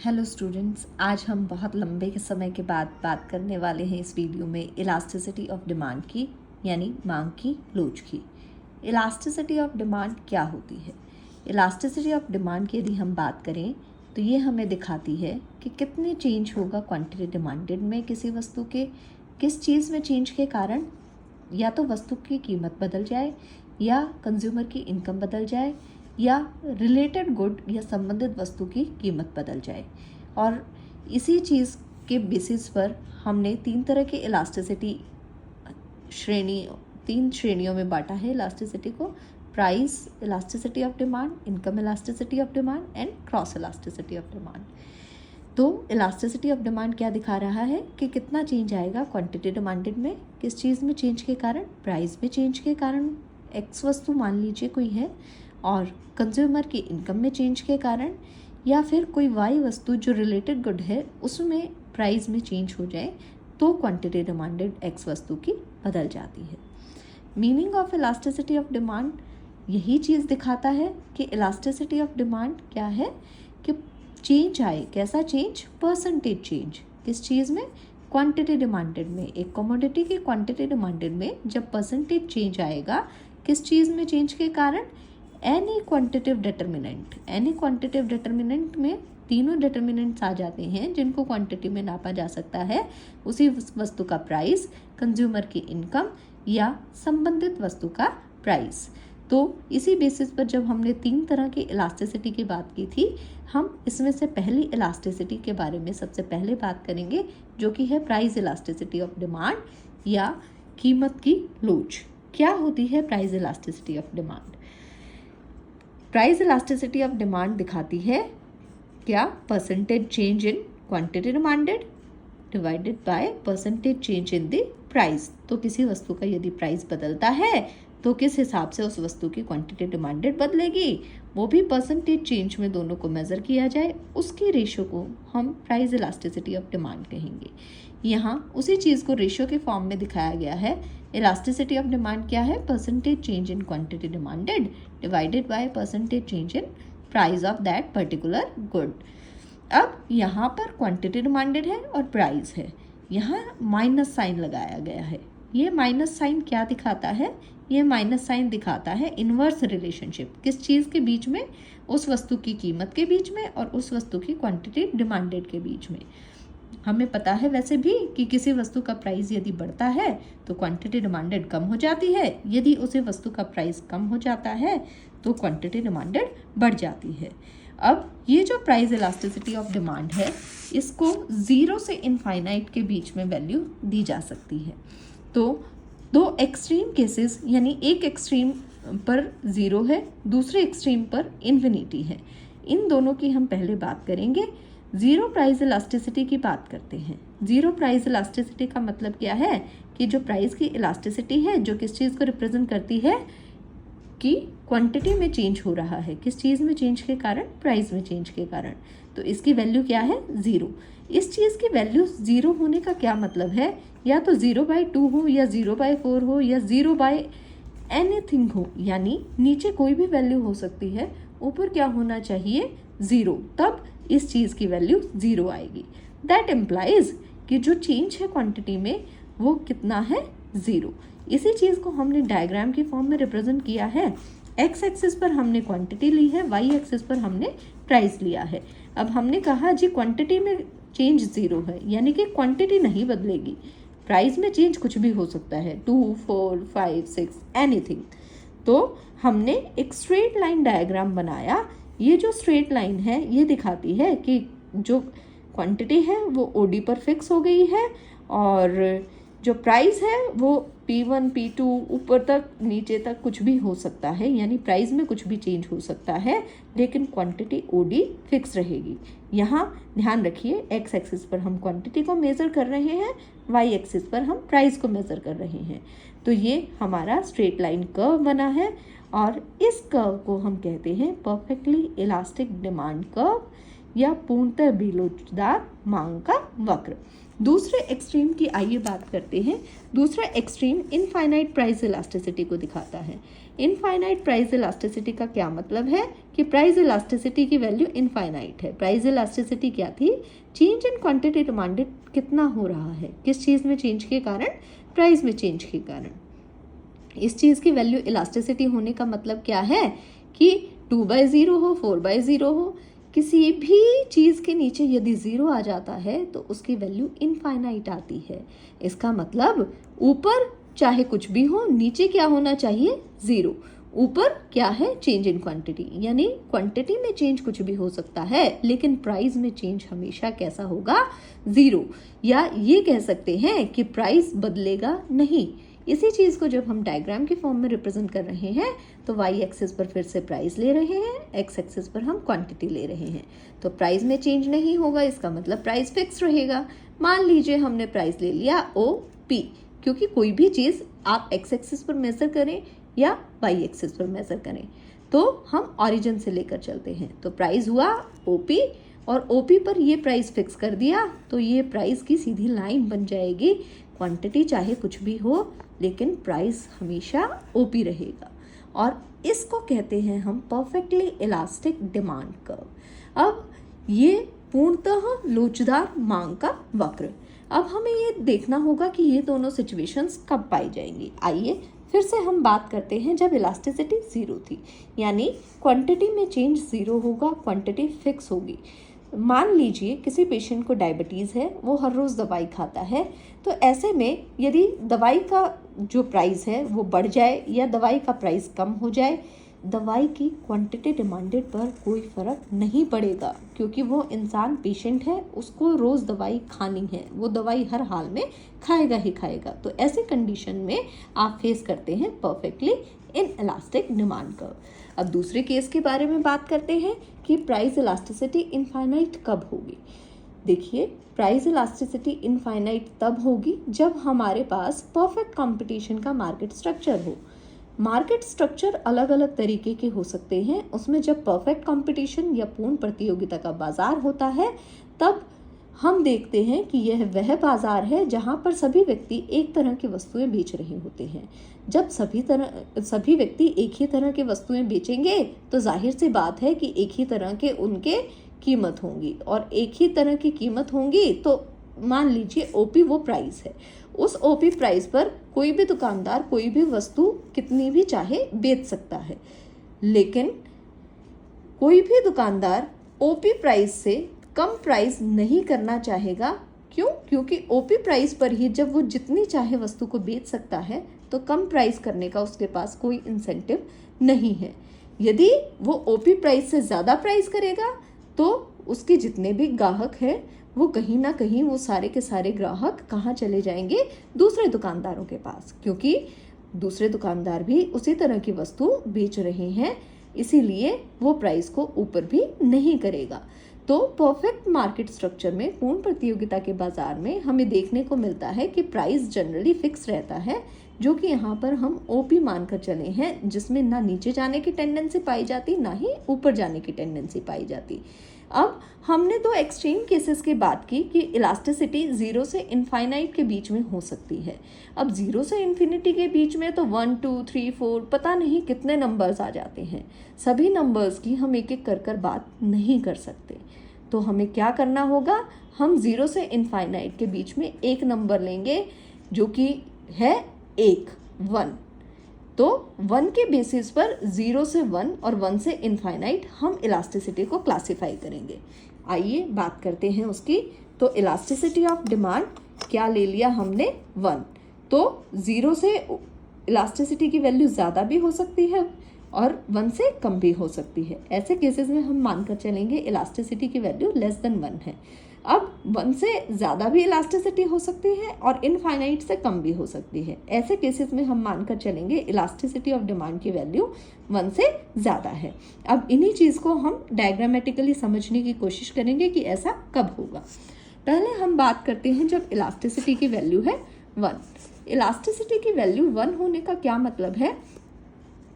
Hello students, आज हम बहुत लंबे के समय के बाद बात करने वाले हैं इस वीडियो में इलास्टिसिटी ऑफ डिमांड की, यानी मांग की लोच की। इलास्टिसिटी ऑफ डिमांड क्या होती है? इलास्टिसिटी ऑफ डिमांड की यदि हम बात करें तो ये हमें दिखाती है कि कितने चेंज होगा क्वांटिटी डिमांडेड में किसी वस्तु के, किस चीज़ में चेंज के कारण या तो वस्तु की कीमत बदल जाए या कंज्यूमर की इनकम बदल जाए या रिलेटेड गुड या संबंधित वस्तु की कीमत बदल जाए। और इसी चीज़ के बेसिस पर हमने तीन तरह की इलास्टिसिटी तीन श्रेणियों में बांटा है इलास्टिसिटी को: price elasticity of demand, income elasticity of demand and cross elasticity of demand. तो इलास्टिसिटी ऑफ डिमांड क्या दिखा रहा है कि कितना चेंज आएगा क्वांटिटी डिमांडेड में, किस चीज़ में चेंज के कारण, प्राइस में चेंज के कारण। एक्स वस्तु मान लीजिए कोई है और कंज्यूमर की इनकम में चेंज के कारण, या फिर कोई वाई वस्तु जो रिलेटेड गुड है उसमें प्राइस में चेंज हो जाए तो क्वांटिटी डिमांडेड एक्स वस्तु की बदल जाती है। Meaning of elasticity of demand यही चीज़ दिखाता है कि इलास्टिसिटी ऑफ डिमांड क्या है कि चेंज आए, कैसा चेंज? Percentage change. किस चीज़ में? क्वांटिटी डिमांडेड में। एक कमोडिटी की क्वांटिटी डिमांडेड में जब परसेंटेज चेंज आएगा, किस चीज़ में चेंज के कारण? Any quantitative determinant. Any quantitative determinant में तीनों डिटर्मिनेंट्स आ जाते हैं जिनको क्वांटिटी में नापा जा सकता है। उसी वस्तु का प्राइस, कंज्यूमर की इनकम या संबंधित वस्तु का प्राइस। तो इसी बेसिस पर जब हमने तीन तरह की इलास्टिसिटी की बात की थी, हम इसमें से पहली इलास्टिसिटी के बारे में सबसे पहले बात करेंगे, जो कि है प्राइस इलास्टिसिटी ऑफ डिमांड या कीमत की लोच। क्या होती है price elasticity of demand? Price elasticity of demand दिखाती है क्या? Percentage change in quantity demanded divided by percentage change in the price. तो किसी वस्तु का यदि प्राइस बदलता है तो किस हिसाब से उस वस्तु की क्वांटिटी डिमांडेड बदलेगी, वो भी परसेंटेज चेंज में दोनों को मेज़र किया जाए, उसकी रेशियो को हम प्राइस इलास्टिसिटी ऑफ डिमांड कहेंगे। यहाँ उसी चीज़ को रेशियो के फॉर्म में दिखाया गया है। इलास्टिसिटी ऑफ डिमांड क्या है? Percentage change in quantity demanded divided by percentage change in price of that particular good. अब यहाँ पर क्वांटिटी डिमांडेड है और प्राइस है, यहाँ माइनस साइन लगाया गया है। ये माइनस साइन क्या दिखाता है? ये माइनस साइन दिखाता है इन्वर्स रिलेशनशिप। किस चीज़ के बीच में? उस वस्तु की कीमत के बीच में और उस वस्तु की क्वांटिटी डिमांडेड के बीच में। हमें पता है वैसे भी कि किसी वस्तु का प्राइस यदि बढ़ता है तो क्वांटिटी डिमांडेड कम हो जाती है, यदि उसी वस्तु का प्राइस कम हो जाता है तो क्वांटिटी डिमांडेड बढ़ जाती है। अब ये जो प्राइस इलास्टिसिटी ऑफ डिमांड है, इसको 0 से इनफाइनाइट के बीच में वैल्यू दी जा सकती है। तो दो एक्सट्रीम केसेस, यानी एक एक्सट्रीम पर 0 है, दूसरे एक्सट्रीम पर इन्फिनिटी है। इन दोनों की हम पहले बात करेंगे। ज़ीरो प्राइस इलास्टिसिटी की बात करते हैं। ज़ीरो प्राइस इलास्टिसिटी का मतलब क्या है कि जो प्राइस की इलास्टिसिटी है, जो किस चीज़ को रिप्रेजेंट करती है कि क्वांटिटी में चेंज हो रहा है, किस चीज़ में चेंज के कारण? प्राइस में चेंज के कारण। तो इसकी वैल्यू क्या है? 0। इस चीज़ की वैल्यू 0 होने का क्या मतलब है? या तो 0/2 हो या 0/4 हो या 0/anything हो, यानी नीचे कोई भी वैल्यू हो सकती है, ऊपर क्या होना चाहिए? 0। तब इस चीज़ की वैल्यू 0 आएगी। दैट इम्प्लाइज कि जो चेंज है क्वांटिटी में वो कितना है? 0। इसी चीज़ को हमने डायग्राम की फॉर्म में रिप्रेजेंट किया है। एक्स एक्सिस पर हमने क्वांटिटी ली है, वाई एक्सिस पर हमने प्राइस लिया है। अब हमने कहा जी क्वांटिटी में चेंज 0 है, यानी कि क्वांटिटी नहीं बदलेगी, प्राइस में चेंज कुछ भी हो सकता है, 2, 4, 5, 6 एनीथिंग। तो हमने एक स्ट्रेट लाइन डायग्राम बनाया। ये जो स्ट्रेट लाइन है ये दिखाती है कि जो क्वांटिटी है वो ओडी पर फिक्स हो गई है और जो प्राइस है वो P1, P2 ऊपर तक नीचे तक कुछ भी हो सकता है, यानी प्राइस में कुछ भी चेंज हो सकता है, लेकिन क्वांटिटी ओडी फिक्स रहेगी। यहाँ ध्यान रखिए, एक्स एक्सिस पर हम क्वांटिटी को मेज़र कर रहे हैं, वाई एक्सिस पर हम प्राइस को मेज़र कर रहे हैं। तो ये हमारा स्ट्रेट लाइन कर्व बना है और इस कर्व को हम कहते हैं परफेक्टली इलास्टिक डिमांड कर्व या पूर्णतः बेलोचदार मांग का वक्र। दूसरे एक्सट्रीम की आइए बात करते हैं। दूसरा एक्सट्रीम इनफाइनाइट प्राइस इलास्टिसिटी को दिखाता है। इनफाइनाइट प्राइस इलास्टिसिटी का क्या मतलब है कि प्राइस इलास्टिसिटी की वैल्यू इनफाइनाइट है। प्राइस इलास्टिसिटी क्या थी? चेंज इन क्वांटिटी डिमांडेड कितना हो रहा है, किस चीज़ में चेंज के कारण? प्राइस में चेंज के कारण। इस चीज़ की वैल्यू इलास्टिसिटी होने का मतलब क्या है कि 2/0 हो, 4/0 हो, किसी भी चीज़ के नीचे यदि 0 आ जाता है तो उसकी वैल्यू इनफाइनाइट आती है। इसका मतलब ऊपर चाहे कुछ भी हो, नीचे क्या होना चाहिए? 0। ऊपर क्या है? चेंज इन क्वांटिटी, यानी क्वांटिटी में चेंज कुछ भी हो सकता है लेकिन प्राइस में चेंज हमेशा कैसा होगा? 0। या ये कह सकते हैं कि प्राइस बदलेगा नहीं। इसी चीज़ को जब हम डायग्राम के फॉर्म में रिप्रेजेंट कर रहे हैं तो वाई एक्सिस पर फिर से प्राइस ले रहे हैं, एक्स एक्सिस पर हम क्वांटिटी ले रहे हैं। तो प्राइस में चेंज नहीं होगा, इसका मतलब प्राइस फिक्स रहेगा। मान लीजिए हमने प्राइस ले लिया OP, क्योंकि कोई भी चीज़ आप एक्स एक्सिस पर मेजर करें या वाई एक्सिस पर मेजर करें तो हम ऑरिजिन से लेकर चलते हैं। तो प्राइस हुआ OP और OP पर ये प्राइस फिक्स कर दिया तो ये प्राइस की सीधी लाइन बन जाएगी। क्वांटिटी चाहे कुछ भी हो लेकिन प्राइस हमेशा OP रहेगा और इसको कहते हैं हम परफेक्टली इलास्टिक डिमांड कर्व। अब ये पूर्णतः लोचदार मांग का वक्र। अब हमें ये देखना होगा कि ये दोनों सिचुएशंस कब पाई जाएंगी। आइए फिर से हम बात करते हैं जब इलास्टिसिटी 0 थी, यानी क्वांटिटी में चेंज 0 होगा, क्वांटिटी फिक्स होगी। मान लीजिए किसी पेशेंट को डायबिटीज़ है, वो हर रोज़ दवाई खाता है, तो ऐसे में यदि दवाई का जो प्राइस है वो बढ़ जाए या दवाई का प्राइस कम हो जाए, दवाई की क्वांटिटी डिमांडेड पर कोई फ़र्क नहीं पड़ेगा, क्योंकि वो इंसान पेशेंट है, उसको रोज़ दवाई खानी है, वो दवाई हर हाल में खाएगा ही खाएगा। तो ऐसे कंडीशन में आप फेस करते हैं perfectly in elastic demand curve. अब दूसरे केस के बारे में बात करते हैं कि प्राइस इलास्टिसिटी इनफाइनाइट कब होगी। देखिए, प्राइस इलास्टिसिटी इनफाइनाइट तब होगी जब हमारे पास परफेक्ट कंपटीशन का मार्केट स्ट्रक्चर हो। मार्केट स्ट्रक्चर अलग अलग तरीके के हो सकते हैं, उसमें जब परफेक्ट कंपटीशन या पूर्ण प्रतियोगिता का बाजार होता है तब हम देखते हैं कि यह वह बाजार है जहां पर सभी व्यक्ति एक तरह की वस्तुएं बेच रहे होते हैं। जब सभी व्यक्ति एक ही तरह की वस्तुएं बेचेंगे तो जाहिर सी बात है कि एक ही तरह के उनके कीमत होंगी, और एक ही तरह की कीमत होंगी तो मान लीजिए OP वो प्राइस है, उस OP प्राइस पर कोई भी दुकानदार कोई भी वस्तु कितनी भी चाहे बेच सकता है, लेकिन कोई भी दुकानदार OP प्राइस से कम प्राइस नहीं करना चाहेगा। क्यों? क्योंकि OP प्राइस पर ही जब वो जितनी चाहे वस्तु को बेच सकता है तो कम प्राइस करने का उसके पास कोई इंसेंटिव नहीं है। यदि वो OP प्राइस से ज़्यादा प्राइस करेगा तो उसके जितने भी ग्राहक हैं वो कहीं ना कहीं वो सारे के सारे ग्राहक कहाँ चले जाएंगे? दूसरे दुकानदारों के पास, क्योंकि दूसरे दुकानदार भी उसी तरह की वस्तु बेच रहे हैं, इसीलिए वो प्राइस को ऊपर भी नहीं करेगा। तो परफेक्ट मार्केट स्ट्रक्चर में, पूर्ण प्रतियोगिता के बाजार में हमें देखने को मिलता है कि प्राइस जनरली फिक्स रहता है, जो कि यहाँ पर हम OP मानकर चले हैं, जिसमें ना नीचे जाने की टेंडेंसी पाई जाती ना ही ऊपर जाने की टेंडेंसी पाई जाती। अब हमने दो एक्सट्रीम केसेस की बात की कि इलास्टिसिटी 0 से इनफाइनाइट के बीच में हो सकती है। अब 0 से इन्फिनिटी के बीच में तो 1 2 3 4 पता नहीं कितने नंबर्स आ जाते हैं। सभी नंबर्स की हम एक एक कर बात नहीं कर सकते, तो हमें क्या करना होगा? हम 0 से इनफाइनाइट के बीच में एक नंबर लेंगे जो कि है 1। तो 1 के बेसिस पर 0 से 1 और 1 से इनफाइनाइट हम इलास्टिसिटी को क्लासिफाई करेंगे। आइए बात करते हैं उसकी। तो इलास्टिसिटी ऑफ डिमांड क्या ले लिया हमने? 1। तो 0 से इलास्टिसिटी की वैल्यू ज़्यादा भी हो सकती है और 1 से कम भी हो सकती है। ऐसे केसेस में हम मानकर चलेंगे इलास्टिसिटी की वैल्यू लेस देन 1 है। अब 1 से ज़्यादा भी इलास्टिसिटी हो सकती है और इनफाइनाइट से कम भी हो सकती है। ऐसे केसेस में हम मानकर चलेंगे इलास्टिसिटी ऑफ डिमांड की वैल्यू 1 से ज़्यादा है। अब इन्हीं चीज़ को हम डायग्रामेटिकली समझने की कोशिश करेंगे कि ऐसा कब होगा। पहले हम बात करते हैं जब इलास्टिसिटी की वैल्यू है 1। इलास्टिसिटी की वैल्यू 1 होने का क्या मतलब है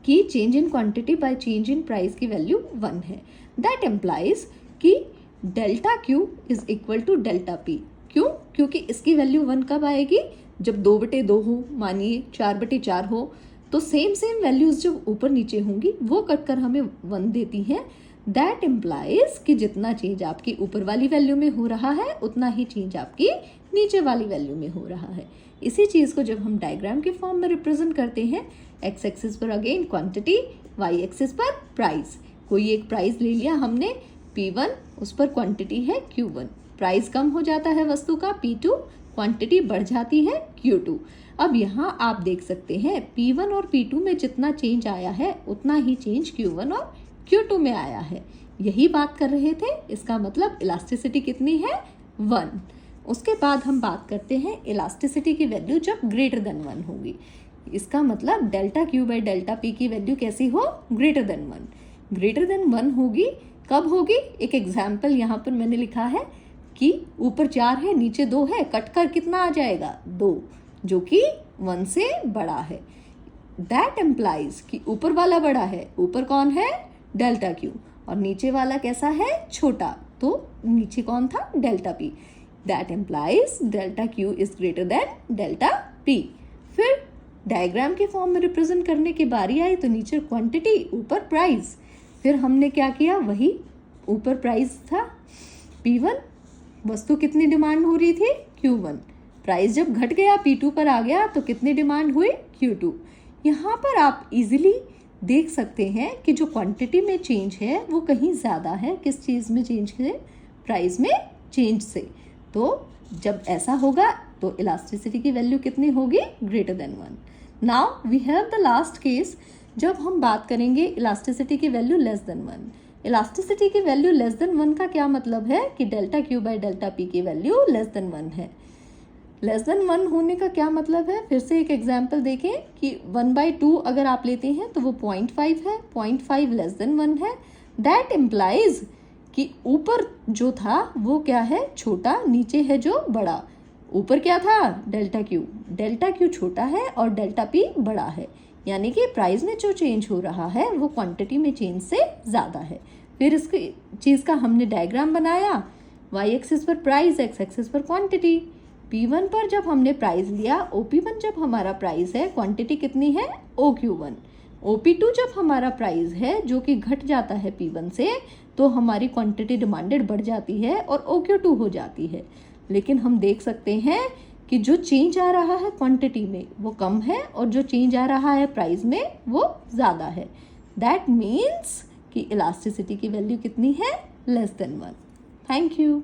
कि change in quantity by change in price की वैल्यू 1 है। दैट एम्प्लाइज कि delta Q is equal to delta P। क्यों? क्योंकि इसकी वैल्यू 1 कब आएगी, जब 2/2 हो, मानिए 4/4 हो, तो सेम वैल्यूज जब ऊपर नीचे होंगी वो कटकर हमें 1 देती हैं। दैट इम्प्लाइज कि जितना चेंज आपकी ऊपर वाली वैल्यू में हो रहा है उतना ही चेंज आपकी नीचे वाली वैल्यू में हो रहा है। इसी चीज़ को जब हम डायग्राम के फॉर्म में रिप्रेजेंट करते हैं, एक्स एक्सिस पर अगेन क्वांटिटी, वाई एक्सिस पर प्राइस। कोई एक प्राइस ले लिया हमने P1, उस पर क्वांटिटी है Q1, प्राइस कम हो जाता है वस्तु का P2, क्वांटिटी बढ़ जाती है Q2। अब यहाँ आप देख सकते हैं P1 और P2 में जितना चेंज आया है उतना ही चेंज Q1 और Q2 में आया है। यही बात कर रहे थे, इसका मतलब इलास्टिसिटी कितनी है, 1। उसके बाद हम बात करते हैं इलास्टिसिटी की वैल्यू जब ग्रेटर देन 1 होगी। इसका मतलब delta Q by delta P की वैल्यू कैसी हो, ग्रेटर देन 1। ग्रेटर देन 1 होगी कब होगी, एक एग्जाम्पल यहाँ पर मैंने लिखा है कि ऊपर 4 है नीचे 2 है, कटकर कितना आ जाएगा, 2, जो कि 1 से बड़ा है। दैट एम्प्लाइज कि ऊपर वाला बड़ा है, ऊपर कौन है, डेल्टा Q, और नीचे वाला कैसा है, छोटा, तो नीचे कौन था, delta P। That employees delta Q is greater than delta P। फिर डायग्राम के फॉर्म में रिप्रेजेंट करने की बारी आई तो नीचे क्वांटिटी, ऊपर प्राइस। फिर हमने क्या किया, वही ऊपर प्राइस था P1, वस्तु कितनी डिमांड हो रही थी, Q1, प्राइस जब घट गया P2 पर आ गया तो कितनी डिमांड हुई, Q2। यहाँ पर आप इजीली देख सकते हैं कि जो क्वांटिटी में चेंज है वो कहीं ज़्यादा है, किस चीज़ में चेंज है, प्राइस में चेंज से। तो जब ऐसा होगा तो इलास्टिसिटी की वैल्यू कितनी होगी, greater than 1। Now we have the last case, जब हम बात करेंगे इलास्टिसिटी की वैल्यू लेस देन 1। इलास्टिसिटी की वैल्यू लेस देन 1 का क्या मतलब है कि delta Q by delta P की वैल्यू लेस देन 1 है। लेस देन 1 होने का क्या मतलब है, फिर से एक एग्जांपल देखें कि 1/2 अगर आप लेते हैं तो वो 0.5 है, 0.5 लेस देन 1 है। दैट इम्प्लाइज कि ऊपर जो था वो क्या है, छोटा, नीचे है जो बड़ा। ऊपर क्या था, डेल्टा Q छोटा है और डेल्टा P बड़ा है, यानी कि प्राइस में जो चेंज हो रहा है वो क्वांटिटी में चेंज से ज़्यादा है। फिर इसकी चीज़ का हमने डायग्राम बनाया, वाई एक्सिस पर प्राइस, एक्स एक्सिस पर क्वांटिटी। P1 पर जब हमने प्राइस लिया, OP1 जब हमारा प्राइस है, क्वांटिटी कितनी है, OQ1। OP2 जब हमारा प्राइस है जो कि घट जाता है P1 से, तो हमारी क्वांटिटी डिमांडेड बढ़ जाती है और OQ2 हो जाती है। लेकिन हम देख सकते हैं कि जो चेंज आ रहा है क्वांटिटी में वो कम है और जो चेंज आ रहा है प्राइस में वो ज़्यादा है। दैट मीन्स कि इलास्टिसिटी की वैल्यू कितनी है, लेस देन 1। Thank you.